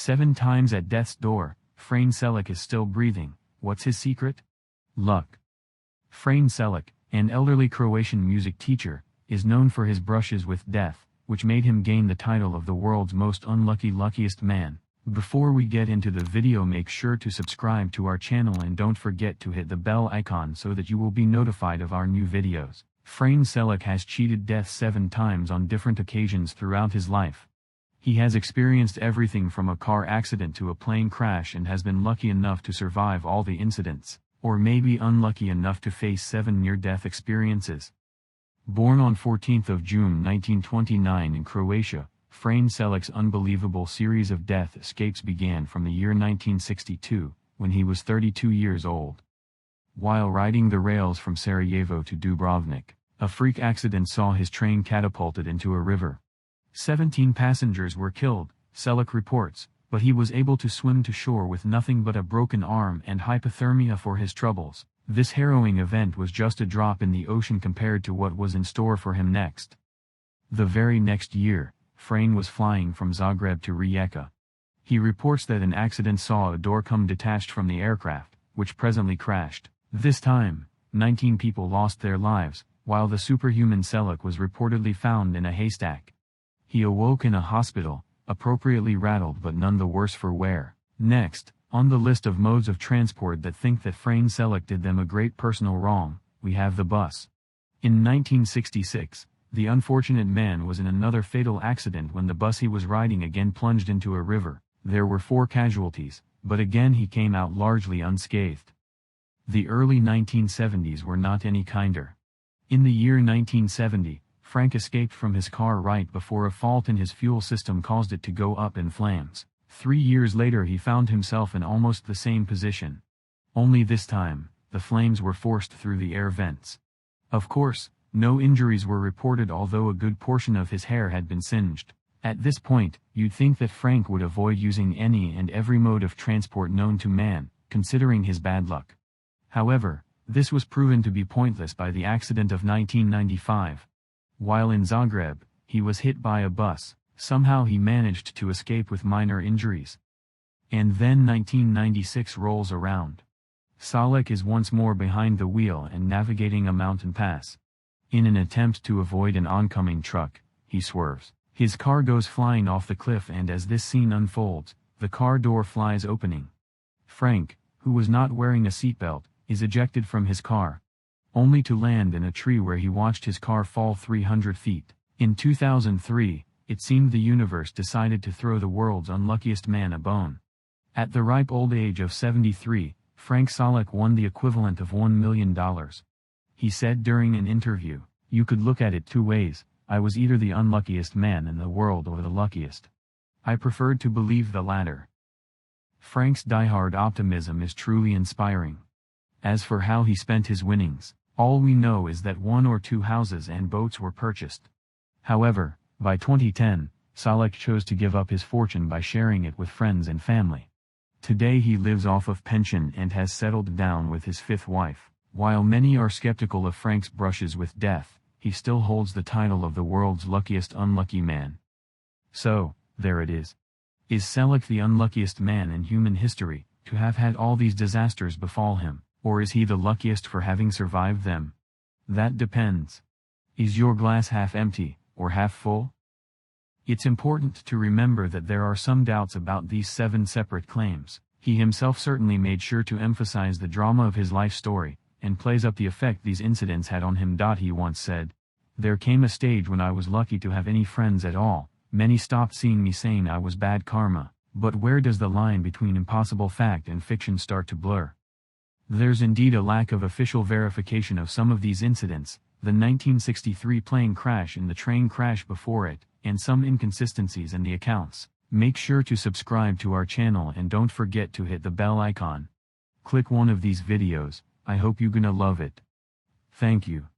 7 times at death's door, Frane Selak is still breathing. What's his secret? Luck. Frane Selak, an elderly Croatian music teacher, is known for his brushes with death, which made him gain the title of the world's most luckiest man. Before we get into the video, make sure to subscribe to our channel and don't forget to hit the bell icon so that you will be notified of our new videos. Frane Selak has cheated death 7 times on different occasions throughout his life. He has experienced everything from a car accident to a plane crash and has been lucky enough to survive all the incidents, or maybe unlucky enough to face 7 near-death experiences. Born on 14th of June 1929 in Croatia, Frane Selak's unbelievable series of death escapes began from the year 1962, when he was 32 years old. While riding the rails from Sarajevo to Dubrovnik, a freak accident saw his train catapulted into a river. 17 passengers were killed, Selak reports, but he was able to swim to shore with nothing but a broken arm and hypothermia for his troubles. This harrowing event was just a drop in the ocean compared to what was in store for him next. The very next year, Frane was flying from Zagreb to Rijeka. He reports that an accident saw a door come detached from the aircraft, which presently crashed. This time, 19 people lost their lives, while the superhuman Selak was reportedly found in a haystack. He awoke in a hospital, appropriately rattled but none the worse for wear. Next, on the list of modes of transport that think that Frane Selak did them a great personal wrong, we have the bus. In 1966, the unfortunate man was in another fatal accident when the bus he was riding again plunged into a river. There were 4 casualties, but again he came out largely unscathed. The early 1970s were not any kinder. In the year 1970, Frank escaped from his car right before a fault in his fuel system caused it to go up in flames. 3 years later he found himself in almost the same position. Only this time, the flames were forced through the air vents. Of course, no injuries were reported, although a good portion of his hair had been singed. At this point, you'd think that Frank would avoid using any and every mode of transport known to man, considering his bad luck. However, this was proven to be pointless by the accident of 1995. While in Zagreb, he was hit by a bus. Somehow he managed to escape with minor injuries. And then 1996 rolls around. Selak is once more behind the wheel and navigating a mountain pass. In an attempt to avoid an oncoming truck, he swerves. His car goes flying off the cliff, and as this scene unfolds, the car door flies opening. Frank, who was not wearing a seatbelt, is ejected from his car, only to land in a tree where he watched his car fall 300 feet. In 2003, it seemed the universe decided to throw the world's unluckiest man a bone. At the ripe old age of 73, Frane Selak won the equivalent of $1 million. He said during an interview, "You could look at it 2 ways. I was either the unluckiest man in the world or the luckiest. I preferred to believe the latter." Frank's diehard optimism is truly inspiring. As for how he spent his winnings, all we know is that 1 or 2 houses and boats were purchased. However, by 2010, Selak chose to give up his fortune by sharing it with friends and family. Today he lives off of pension and has settled down with his 5th wife. While many are skeptical of Frank's brushes with death, he still holds the title of the world's luckiest unlucky man. So, there it is. Is Selak the unluckiest man in human history, to have had all these disasters befall him, or is he the luckiest for having survived them? That depends. Is your glass half empty, or half full? It's important to remember that there are some doubts about these 7 separate claims. He himself certainly made sure to emphasize the drama of his life story, and plays up the effect these incidents had on him. He once said, "There came a stage when I was lucky to have any friends at all. Many stopped seeing me, saying I was bad karma. But where does the line between impossible fact and fiction start to blur?" There's indeed a lack of official verification of some of these incidents, the 1963 plane crash and the train crash before it, and some inconsistencies in the accounts. Make sure to subscribe to our channel and don't forget to hit the bell icon. Click one of these videos. I hope you're gonna love it. Thank you.